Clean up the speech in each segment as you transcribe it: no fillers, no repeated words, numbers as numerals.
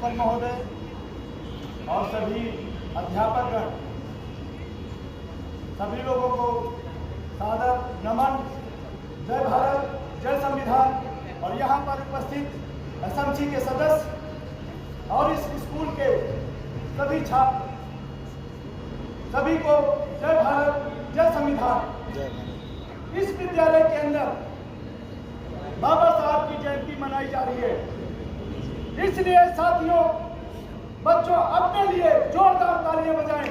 Principal महोदय और सभी अध्यापकगण, सभी लोगों को सादर नमन। जय भारत, जय संविधान। और यहाँ पर उपस्थित एसएमसी के सदस्य और इस स्कूल के सभी छात्र, सभी को जय भारत, जय संविधान। इस विद्यालय के अंदर बाबा साहब की जयंती मनाई जा रही है, इसलिए साथियों, बच्चों अपने लिए जोरदार तालियां बजाएं।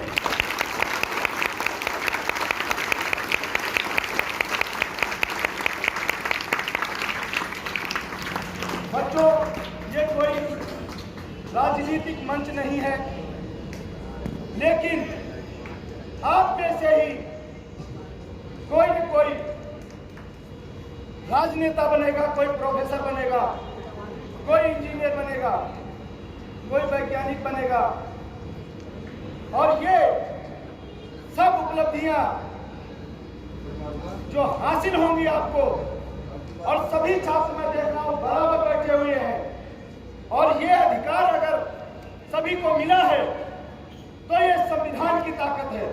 बच्चों, ये कोई राजनीतिक मंच नहीं है, लेकिन आप में से ही कोई न कोई राजनेता बनेगा, कोई प्रोफेसर बनेगा, कोई इंजीनियर बनेगा, कोई वैज्ञानिक बनेगा। और ये सब उपलब्धियां जो हासिल होंगी आपको, और सभी छात्र मैं देख रहा हूं बराबर बैठे हुए हैं, और ये अधिकार अगर सभी को मिला है तो ये संविधान की ताकत है।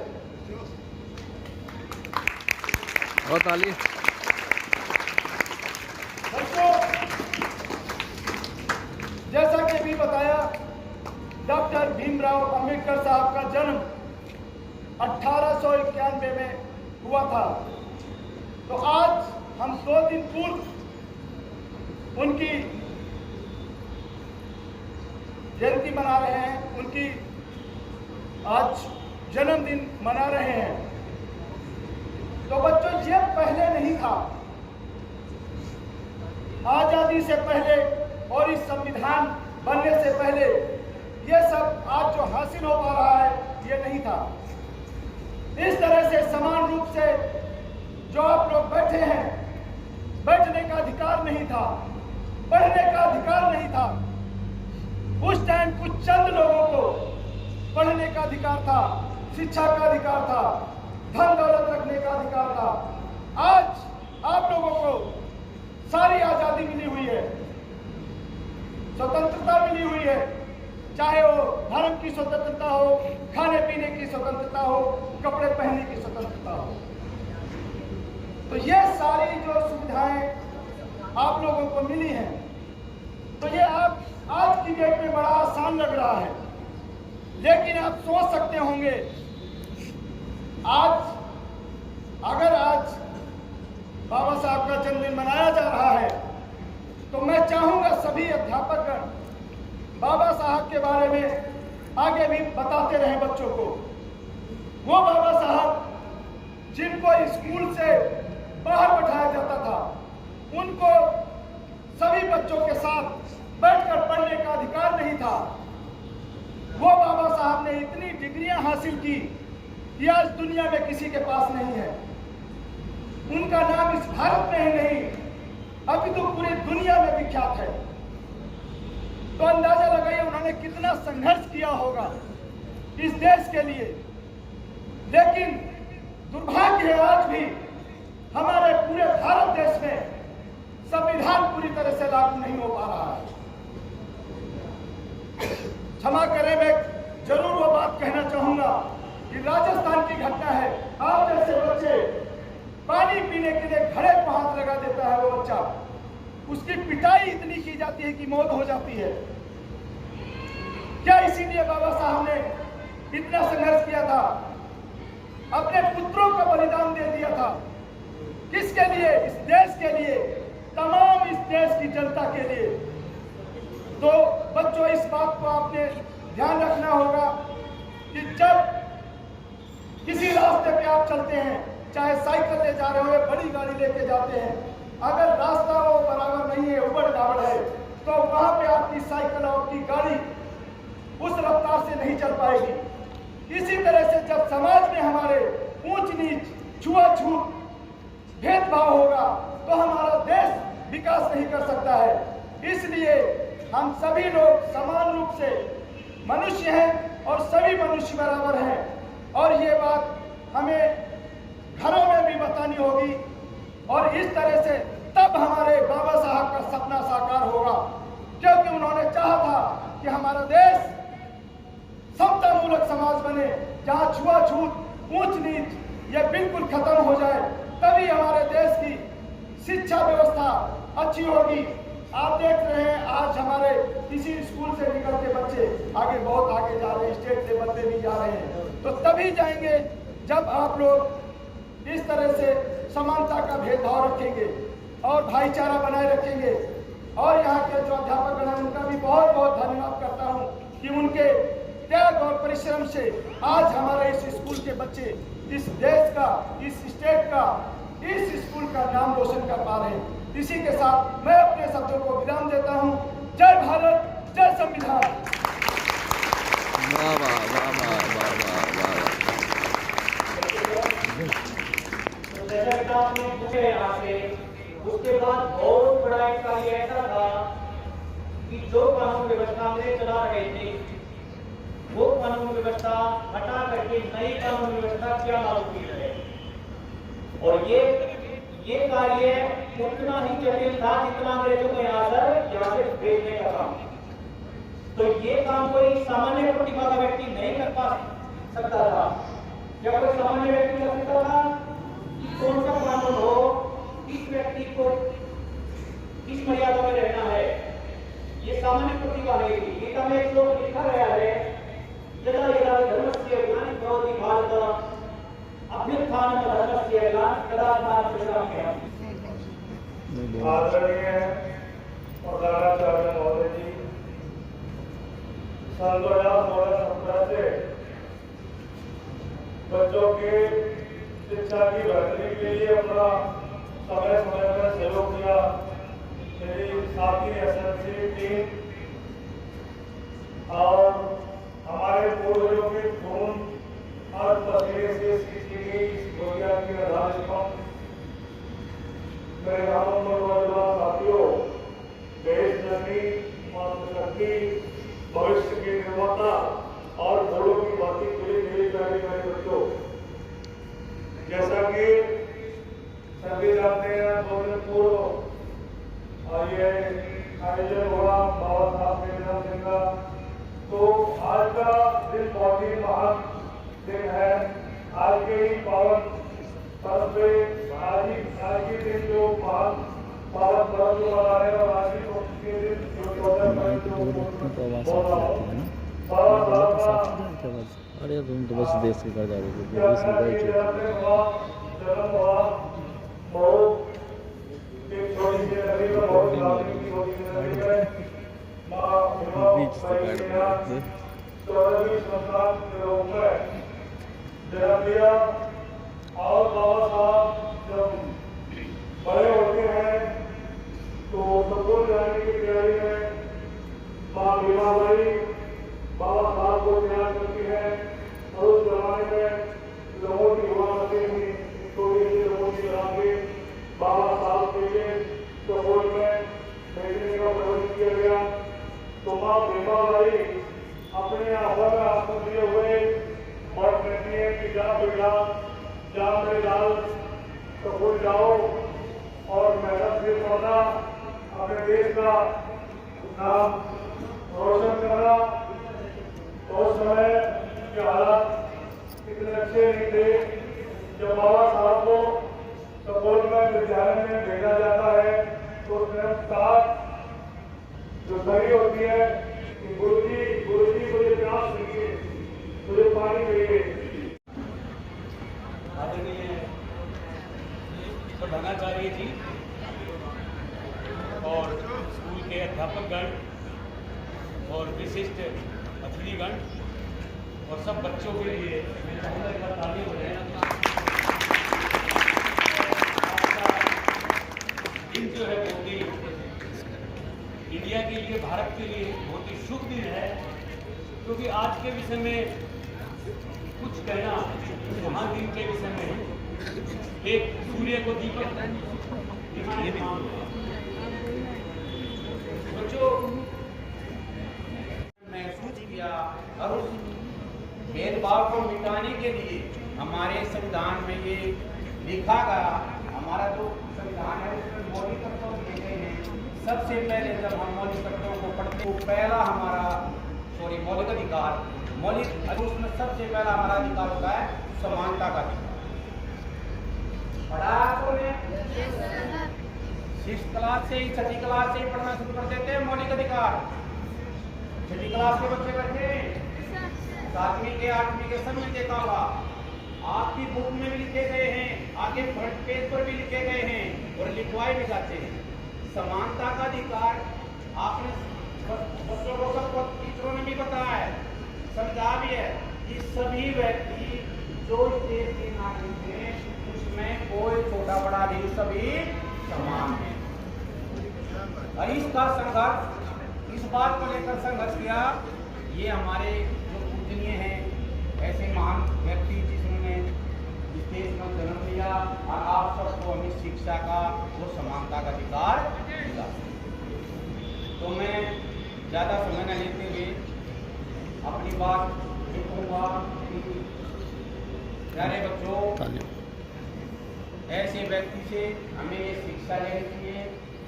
बहुत ताली। जैसा कि अभी बताया, डॉक्टर भीमराव अंबेडकर साहब का जन्म 1891 में हुआ था। तो आज हम 2 दिन पूर्व उनकी जयंती मना रहे हैं, उनकी आज जन्मदिन मना रहे हैं। तो बच्चों, ये पहले नहीं था। आजादी से पहले और इस संविधान बनने से पहले ये सब आज जो हासिल हो पा रहा है, ये नहीं था। इस तरह से समान रूप से जो आप लोग बैठे हैं, बैठने का अधिकार नहीं था, पढ़ने का अधिकार नहीं था। उस टाइम कुछ चंद लोगों को पढ़ने का अधिकार था, शिक्षा का अधिकार था, धन दौलत रखने का अधिकार था। आज आप लोगों को सारी आजादी मिली हुई है, स्वतंत्रता मिली हुई है, चाहे वो धर्म की स्वतंत्रता हो, खाने पीने की स्वतंत्रता हो, कपड़े पहनने की स्वतंत्रता हो। तो ये सारी जो सुविधाएं आप लोगों को मिली हैं, तो ये आप आज की डेट में बड़ा आसान लग रहा है। लेकिन आप सोच सकते होंगे, अगर आज बाबा साहब का जन्मदिन मनाया जा रहा है, तो मैं चाहूंगा सभी अध्यापकगण बाबा साहब के बारे में आगे भी बताते रहे बच्चों को। वो बाबा साहब जिनको स्कूल से बाहर बैठाया जाता था, उनको सभी बच्चों के साथ बैठकर पढ़ने का अधिकार नहीं था। वो बाबा साहब ने इतनी डिग्रियां हासिल की कि आज दुनिया में किसी के पास नहीं है। उनका नाम इस भारत में ही नहीं, अभी तो पूरी दुनिया में विख्यात है। तो अंदाजा लगाइए उन्होंने कितना संघर्ष किया होगा इस देश के लिए। लेकिन दुर्भाग्य है, आज भी हमारे पूरे भारत देश में संविधान पूरी तरह से लागू नहीं हो पा रहा है। क्षमा करें, मैं जरूर वो बात कहना चाहूंगा कि राजस्थान की घटना है। आप जैसे बच्चे पानी पीने के लिए घड़े को हाथ लगा देता है, वो बच्चा, उसकी पिटाई इतनी की जाती है कि मौत हो जाती है। क्या इसीलिए बाबा साहब ने इतना संघर्ष किया था, अपने पुत्रों का बलिदान दे दिया था? किसके लिए? इस देश के लिए, तमाम इस देश की जनता के लिए। तो बच्चों, इस बात को आपने ध्यान रखना होगा कि जब किसी रास्ते पे आप चलते हैं, चाहे साइकिल ले जा रहे हो या बड़ी गाड़ी लेके जाते हैं, अगर रास्ता वो बराबर नहीं है, उबड़ खाबड़ है, तो वहां पे आपकी साइकिल और आपकी गाड़ी उस रफ्तार से नहीं चल पाएगी। इसी तरह से जब समाज में हमारे ऊंच नीच, छुआछूत, भेदभाव होगा, तो हमारा देश विकास नहीं कर सकता है। इसलिए हम सभी लोग समान रूप से मनुष्य हैं और सभी मनुष्य बराबर हैं। और ये बात हमें घरों में भी बतानी होगी, और इस तरह से तब हमारे बाबा साहब का सपना साकार होगा, क्योंकि उन्होंने चाहा था कि हम हमारा देश समतामूलक समाज बने, जहां छुआछूत ऊंच नीच ये बिल्कुल खत्म हो जाए, तभी हमारे देश की शिक्षा व्यवस्था अच्छी होगी। आप देख रहे हैं आज हमारे किसी स्कूल से निकल के बच्चे आगे बहुत आगे जा रहे हैं, स्टेट लेवल पे भी जा रहे हैं। तो तभी जाएंगे जब आप लोग इस तरह से समानता का भेदभाव रखेंगे और भाईचारा बनाए रखेंगे। और यहाँ के जो अध्यापक हैं उनका भी बहुत बहुत धन्यवाद करता हूँ कि उनके त्याग और परिश्रम से आज हमारे इस स्कूल के बच्चे इस देश का, इस स्टेट का, इस स्कूल का नाम रोशन कर पा रहे हैं। इसी के साथ मैं अपने शब्दों को विराम देता हूँ। जय भारत, जय संविधान। वाह वाह वाह वाह वाह वाह वाह। जैसा कि आपने पूछे यहाँ से, उसके बाद बहुत बड़ा एक कार्य ऐसा था कि जो कानून व्यवस्था हमने चला रहे थे वो कानून व्यवस्था हटा करके नई कानून व्यवस्था क्या लागू की जाए। और ये कार्य उतना ही जटिल था जितना अंग्रेजों को यहाँ से भेजने का काम। तो ये काम कोई सामान्य प्रतिभा का व्यक्ति नहीं कर पा सकता था। क्या कोई सामान्य व्यक्ति कर सकता था? कौन सा कानून हो, किस व्यक्ति को किस मर्यादा में रहना है, ये सामान्य प्रतिभा नहीं थी। गीता में एक श्लोक लिखा गया है, यदा यदा धर्मस्य ग्लानिर्भवति भारत अभ्युत्थानं धर्मस्य तदात्मानं सृजाम्यहम्। आदरणीय प्रधानाचार्य महोदय जी, सन 2016-17 से बच्चों के शिक्षा की बेहतरी के लिए अपना समय समय पर सहयोग किया। मेरी साथी एसएससी टीम और हमारे पूर्वजों के खून और पसीने से सीखी गई इस गोलिया की आधार मेरे नामों में नौजवान साथियों, देश जननी, मातृशक्ति, भविष्य के निर्माता और बड़ों की बातें खुली मेरी प्यारी प्यारे बच्चों, जैसा कि सभी जानते हैं 2 दिन पूर्व ये आयोजन हुआ बाबा साहब के जन्मदिन का। तो आज का दिन बहुत ही महान दिन है। आज के ही पावन पर्व पे आज के दिन जो महान पावन पर्व जो मना रहे हैं और आज के दिन जो 14 मई अरे तुम तो बस देश के कर जा रहे थे। जन्म हुआ बहुत एक छोटी सी नदी में, बहुत छोटी सी नदी में माँ विवाह 14वीं संस्थान के रूप में जन्म लिया। और बाबा साहब जब बड़े होते हैं तो स्कूल जाने की तैयारी में माँ भीमाबाई बाबा साहब को तैयार करती है। और उस जमाने में लोगों की हुआ करती थी, थोड़ी सी लोगों की चला के बाबा साहब के लिए स्कूल में भेजने का प्रबंध किया गया। तो माँ भीमाबाई अपने आभा में आंसू लिए हुए और कहती है कि जा बेटा, जा मेरे लाल, स्कूल जाओ और मेहनत से पढ़ना, अपने देश का नाम रोशन करना। तो उस समय के हालात इतने अच्छे नहीं थे। जब बाबा साहब को स्कूल में विद्यालय में भेजा जाता है तो उसमें साथ जो सही होती है कि गुरुजी मुझे प्यास चाहिए, मुझे पानी चाहिए। आदरणीय प्रधानाचार्य जी और स्कूल के अध्यापकगण और विशिष्ट अतिथिगण और सब बच्चों के लिए मैं चाहूँगा एक बार ताली हो जाए। दिन जो है बहुत ही इंडिया के लिए, भारत के लिए बहुत ही शुभ दिन है, क्योंकि आज के विषय में कुछ कहना महान दिन के विषय में एक सूर्य को दीपक बच्चों महसूस किया और उस भेदभाव को मिटाने के लिए हमारे संविधान में ये लिखा गया। हमारा जो संविधान है उसमें मौलिक तत्व दिए गए हैं। सबसे पहले जब हम मौलिक तत्वों को पढ़ते तो पहला हमारा मौलिक अधिकार। उसमें सबसे पहला हमारा अधिकार होता है समानता का अधिकार। पढ़ा आपने 6th क्लास से ही 6ठी क्लास से ही पढ़ना शुरू कर देते हैं मौलिक अधिकार। 6ठी क्लास के बच्चे बैठे 7वीं के 8वीं के सब में देखा होगा, आपकी बुक में भी लिखे गए हैं, आगे फ्रंट पेज पर भी लिखे गए हैं और लिखवाए भी जाते हैं। समानता का अधिकार आपने बच्चों को सबको टीचरों ने भी बताया है, समझा भी है कि सभी व्यक्ति जो इस देश के नागरिक हैं उसमें कोई छोटा बड़ा नहीं, सभी समान है। और इसका संघर्ष, इस बात को लेकर संघर्ष किया, ये हमारे जो पूजनीय हैं ऐसे महान व्यक्ति जिन्होंने इस देश में जन्म लिया और आप सबको हमें शिक्षा का वो समानता का अधिकार मिला। तो मैं ज़्यादा समय न लेते हुए अपनी बात लिखूंगा कि प्यारे बच्चों, ऐसे व्यक्ति से हमें ये शिक्षा लेनी चाहिए,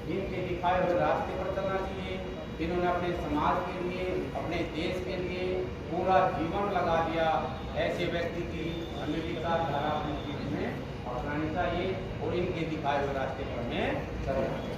जिनके दिखाए हुए रास्ते पर चलना चाहिए, जिन्होंने अपने समाज के लिए, अपने देश के लिए पूरा जीवन लगा दिया। ऐसे व्यक्ति की हमें विचारधारा अपने जीवन में अपनानी चाहिए और इनके दिखाए हुए रास्ते पर हमें चलना चाहिए।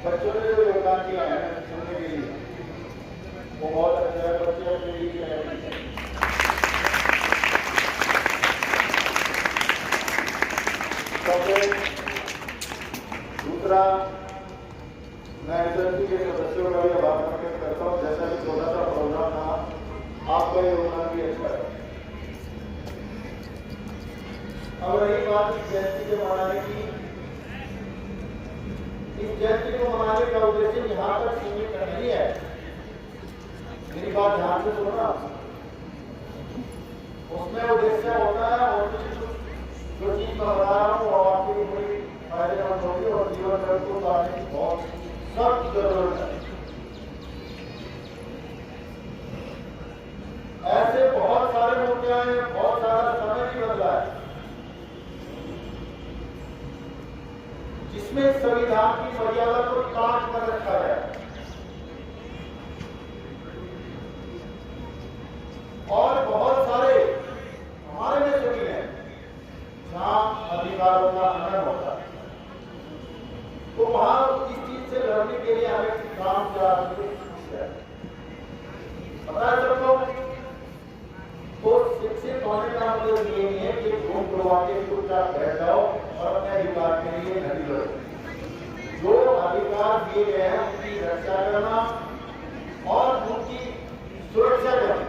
बच्चों ने जो योगदान किया है सुनने के लिए वो बहुत अच्छा है। बच्चों के लिए दूसरा, मैं एसएससी के सदस्यों का भी आभार प्रकट करता हूँ। जैसा कि छोटा सा प्रोग्राम था, आपका योगदान भी अच्छा है। अब रही बात इस जयंती के मनाने की, इस जयंती को मनाने का उद्देश्य यहाँ तक सीमित नहीं है। मेरी बात ध्यान से सुनना, उसमें उद्देश्य होता है और जो चीज मैं बता रहा हूँ और आपके लिए बड़ी फायदेमंद होगी और जीवन में को उतारने की बहुत सख्त जरूरत है। ऐसे बहुत सारे मुद्दे हैं, बहुत सारा समय भी बदला है, जिसमें संविधान की मर्यादा को काट कर रखा है और बहुत सारे हमारे में जमीन है जहां अधिकारों का हनन होता है। तो वहां इस चीज से लड़ने के लिए हमें काम किया पता है सबको। तो शिक्षित होने का मतलब ये नहीं है कि घूम करवा के चुपचाप बैठ जाओ और अपने अधिकार के लिए नहीं लड़ो। जो अधिकार दिए गए हैं उनकी रक्षा करना और उनकी सुरक्षा करना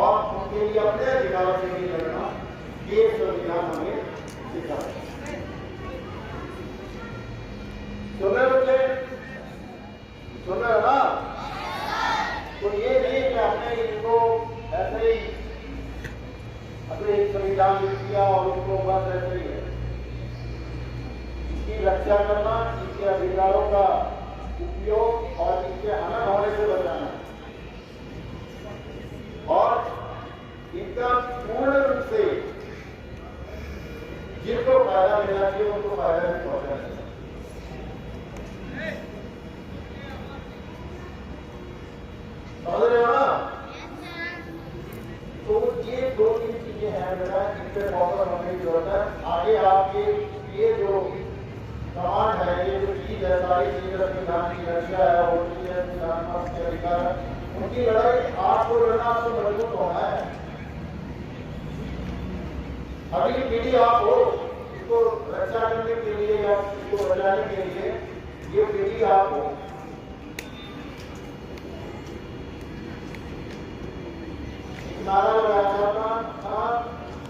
और उनके लिए अपने अधिकारों के लिए लड़ना, ये संविधान हमें सिखाता है। सुन रहे बच्चे, सुन रहे हो ना? तो ये नहीं कि आपने इनको ऐसे ही अपने संविधान लिख दिया और उनको बस ऐसे ही है। इसकी रक्षा करना, इसके अधिकारों का उपयोग और इसके हनन होने से बचाना और इनका पूर्ण रूप से जिनको फायदा मिलना चाहिए उनको फायदा भी पहुंचाना चाहिए। समझ रहे हो ना? तो ये 2-3 चीजें हैं बेटा, इन पे फोकस होने की जरूरत है। आगे आपके ये जो कमांड है, ये जो चीज है, सारी चीजें संविधान की रक्षा है और संविधान के अधिकार है, उनकी लड़ाई आपको लड़ना, आपको मजबूत होना है। अगली पीढ़ी आप हो, इसको रक्षा करने के लिए या इसको बचाने के लिए ये पीढ़ी आप हो। नारा लगाया जाता था,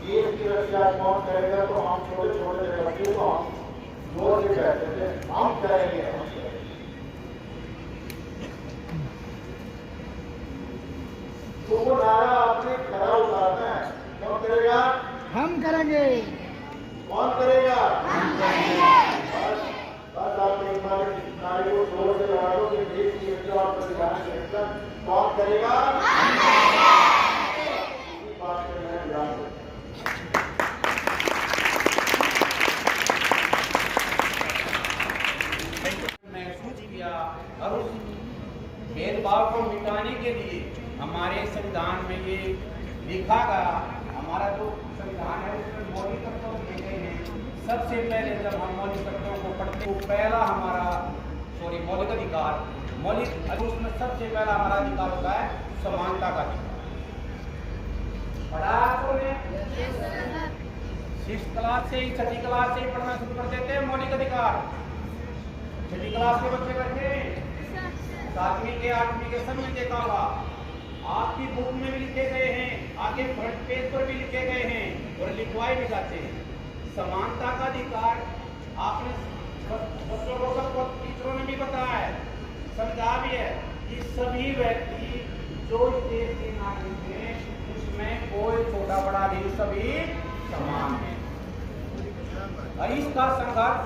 देश की रक्षा कौन करेगा, तो हम छोटे छोटे बच्चों को हम जोर से कहते थे हम करेंगे, हम करेंगे। तो वो नारा आपने खरा उतारना है, कौन करेगा? हम करेंगे। कौन करेगा? हम करेंगे। बस आप एक बार नारे को जोर से लगा दो कि देश की रक्षा और संविधान की रक्षा कौन करेगा? हम करेंगे। इसी बात पे मैं ध्यान दूं। महसूस किया और उस भेदभाव को मिटाने के लिए हमारे संविधान में ये लिखा गया। हमारा जो संविधान है उसमें मौलिक तत्व दिए गए हैं। सबसे पहले जब हम मौलिक तत्वों को पढ़ते तो पहला हमारा मौलिक अधिकार, उसमें सबसे पहला हमारा अधिकार होता है समानता का अधिकार। पढ़ा आपने 6th क्लास से ही 6ठी क्लास से ही पढ़ना शुरू कर देते हैं मौलिक अधिकार। 6ठी क्लास के बच्चे बैठे 7वीं के 8वीं के सब में देखा होगा, आपकी बुक में भी लिखे गए हैं, आगे फ्रंट पेज पर भी लिखे गए हैं और लिखवाए भी जाते हैं। समानता का अधिकार आपने बच्चों को सबको टीचरों ने भी बताया है, समझा भी है कि सभी व्यक्ति जो इस देश के नागरिक हैं उसमें कोई छोटा बड़ा नहीं, सभी समान है। और इसका संघर्ष,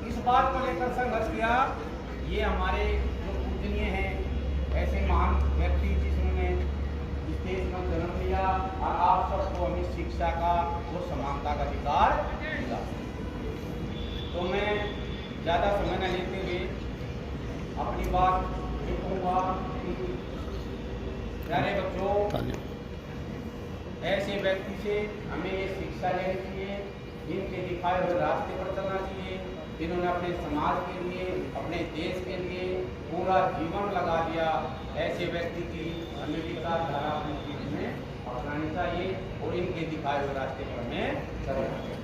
इस बात को लेकर संघर्ष किया ये हमारे जो पूजनीय हैं ऐसे महान व्यक्ति जिन्होंने इस देश में जन्म लिया और आप सबको हमें शिक्षा का वो समानता का अधिकार मिला। तो मैं ज़्यादा समय न लेते हुए अपनी बात लिखूंगा कि प्यारे बच्चों, ऐसे व्यक्ति से हमें ये शिक्षा लेनी चाहिए, इनके दिखाए हुए रास्ते पर चलना चाहिए। इन्होंने अपने समाज के लिए, अपने देश के लिए पूरा जीवन लगा दिया। ऐसे व्यक्ति की हमें विचारधारा अपने जीवन में अपनानी चाहिए और इनके दिखाए हुए रास्ते पर हमें चलना चाहिए।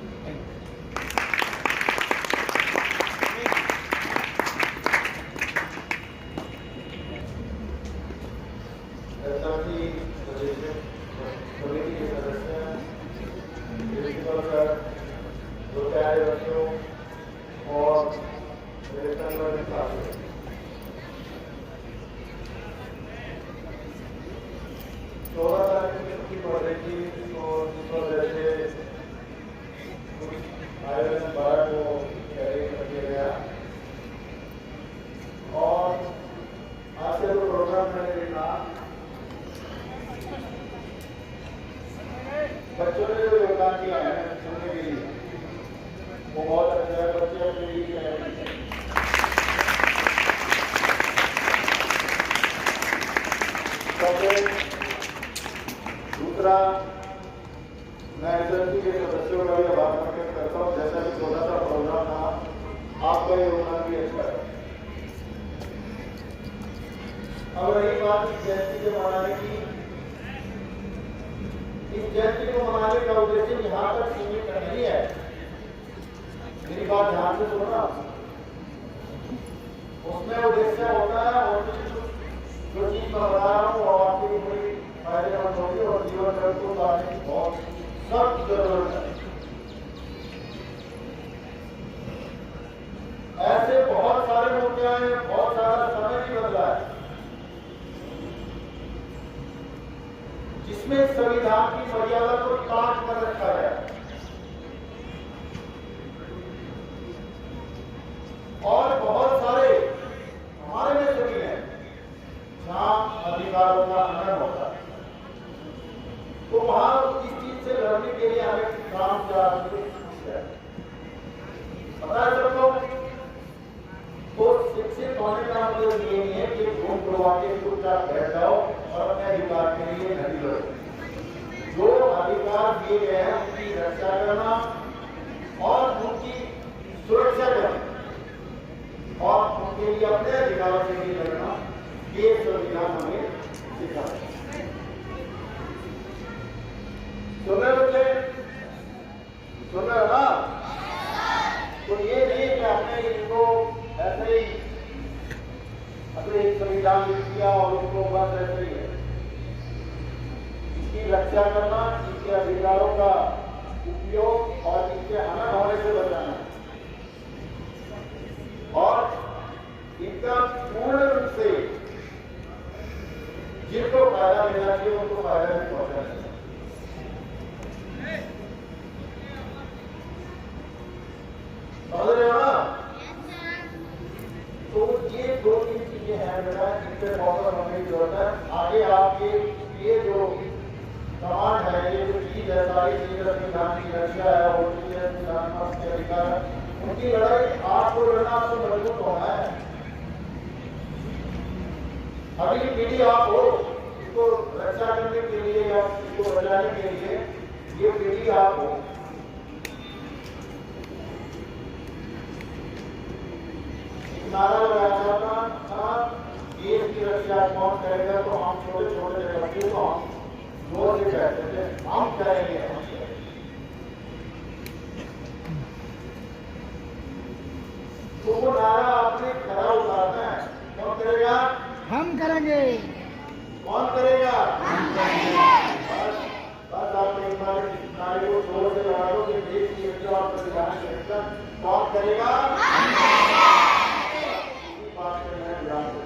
और मेरे संगठन के साथ 14 तारीख की छुट्टी पड़ रही थी, तो जिस वजह से आयोजन 12 को कैरी कर दिया गया और आज से जो प्रोग्राम मैंने देखा, बच्चों ने जो योगदान किया है सुनने के लिए वो बहुत अच्छा है। बच्चे अपने लिए दूसरा, मैं एसएससी के सदस्यों का भी आभार प्रकट करता हूँ। जैसा कि छोटा सा प्रोग्राम था, आपका योगदान भी अच्छा है। अब रही बात इस जयंती के मनाने की, इस जयंती को मनाने का उद्देश्य यहाँ तक सीमित नहीं है। मेरी बात ध्यान से सुनना, उसमें उद्देश्य होता है और जो चीज मैं बता रहा हूँ और आपके लिए बड़ी फायदेमंद होगी और जीवन में को लाने की बहुत सख्त जरूरत है। ऐसे बहुत सारे मुद्दे हैं, बहुत सारा समय भी बदला है जिसमें संविधान की मर्यादा को काट कर रखा है और बहुत सारे हमारे में से भी हैं जहां अधिकारों का हनन होता है। तो वहां इस चीज से लड़ने के लिए हमें काम क्या पता है सबको। तो शिक्षित होने का मतलब ये नहीं है कि घूम करवा के चुपचाप बैठ जाओ और अपने अधिकार के लिए नहीं लड़ो। जो अधिकार दिए गए हैं उनकी रक्षा करना और उनकी सुरक्षा करना और उनके लिए अपने अधिकारों के लिए लड़ना, ये संविधान हमें सिखाता है। सुन रहे बच्चे, सुन रहे हो ना? तो ये नहीं कि आपने इनको ऐसे ही अपने संविधान लिख दिया और उनको बस ऐसे ही है। इसकी रक्षा करना, इनके अधिकारों का उपयोग और इनके हनन होने से बचाना और इनका पूर्ण रूप से जिनको फायदा मिलना चाहिए उनको फायदा भी पहुंचाना चाहिए। समझ रहे हो ना? तो ये 2-3 चीजें हैं बेटा, इन पे फोकस होने की जरूरत है। आगे आपके ये जो कमांड है, ये जो चीज है, सारी चीजें संविधान की रक्षा है, होती है संविधान के अधिकार है, उनकी लड़ाई आपको लड़ना, आपको मजबूत होना है। अगली पीढ़ी आप हो, इसको रक्षा करने के लिए या इसको बचाने के लिए ये पीढ़ी आप हो। नारा लगाया था देश की रक्षा कौन करेगा, तो हम छोटे छोटे बच्चों को हम जोर से कहते थे हम करेंगे। तो वो नारा आपने खरा उतारना है। कौन करेगा? हम करेंगे। कौन करेगा? हम करेंगे। बस आप एक बार नारे को जोर से लगा दो कि देश की रक्षा और संविधान की रक्षा कौन करेगा? हम करेंगे। बात करना है ध्यान से।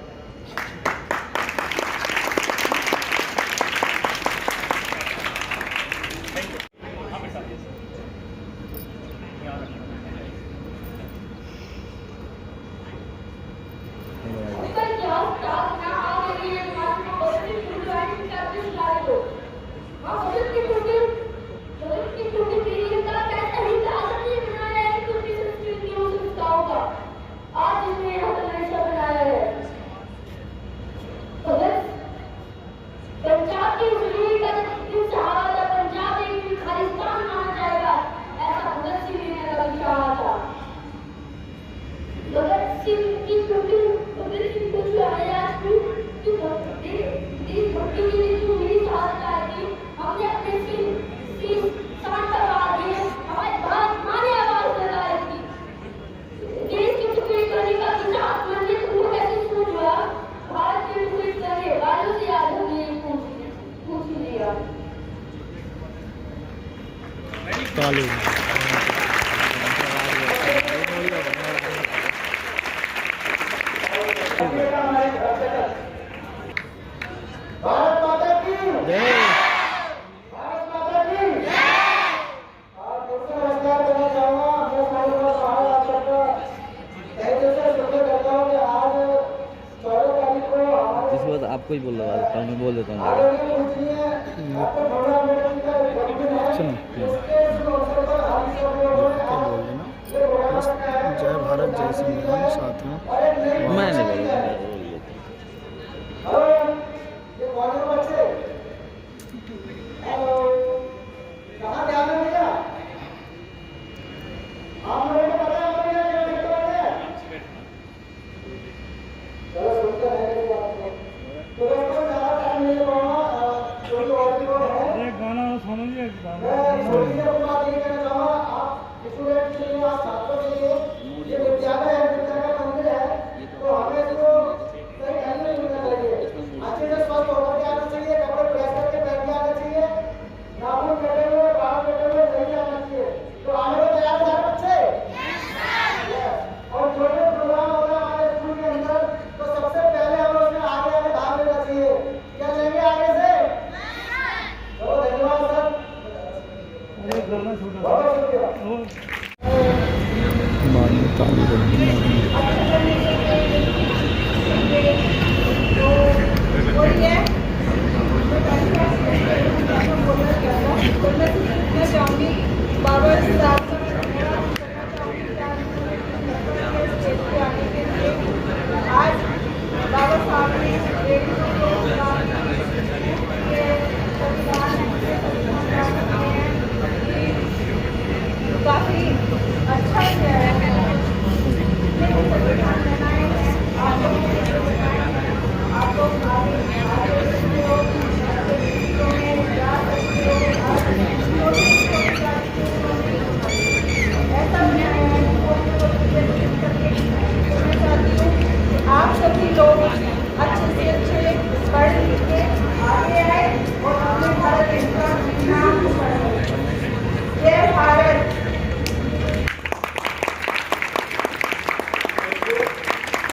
भारत माता की जय। भारत माता की जय। आज नमस्कार करना चाहूंगा मैं आप सबका तहे से शुक्र करता हूँ कि आज 14 तारीख को जिस बात आपको ही बोल रहा था मैं बोल देता हूँ। जय भारत जय संविधान साथियों। मैं नहीं बोल रहा। ये विद्यालय है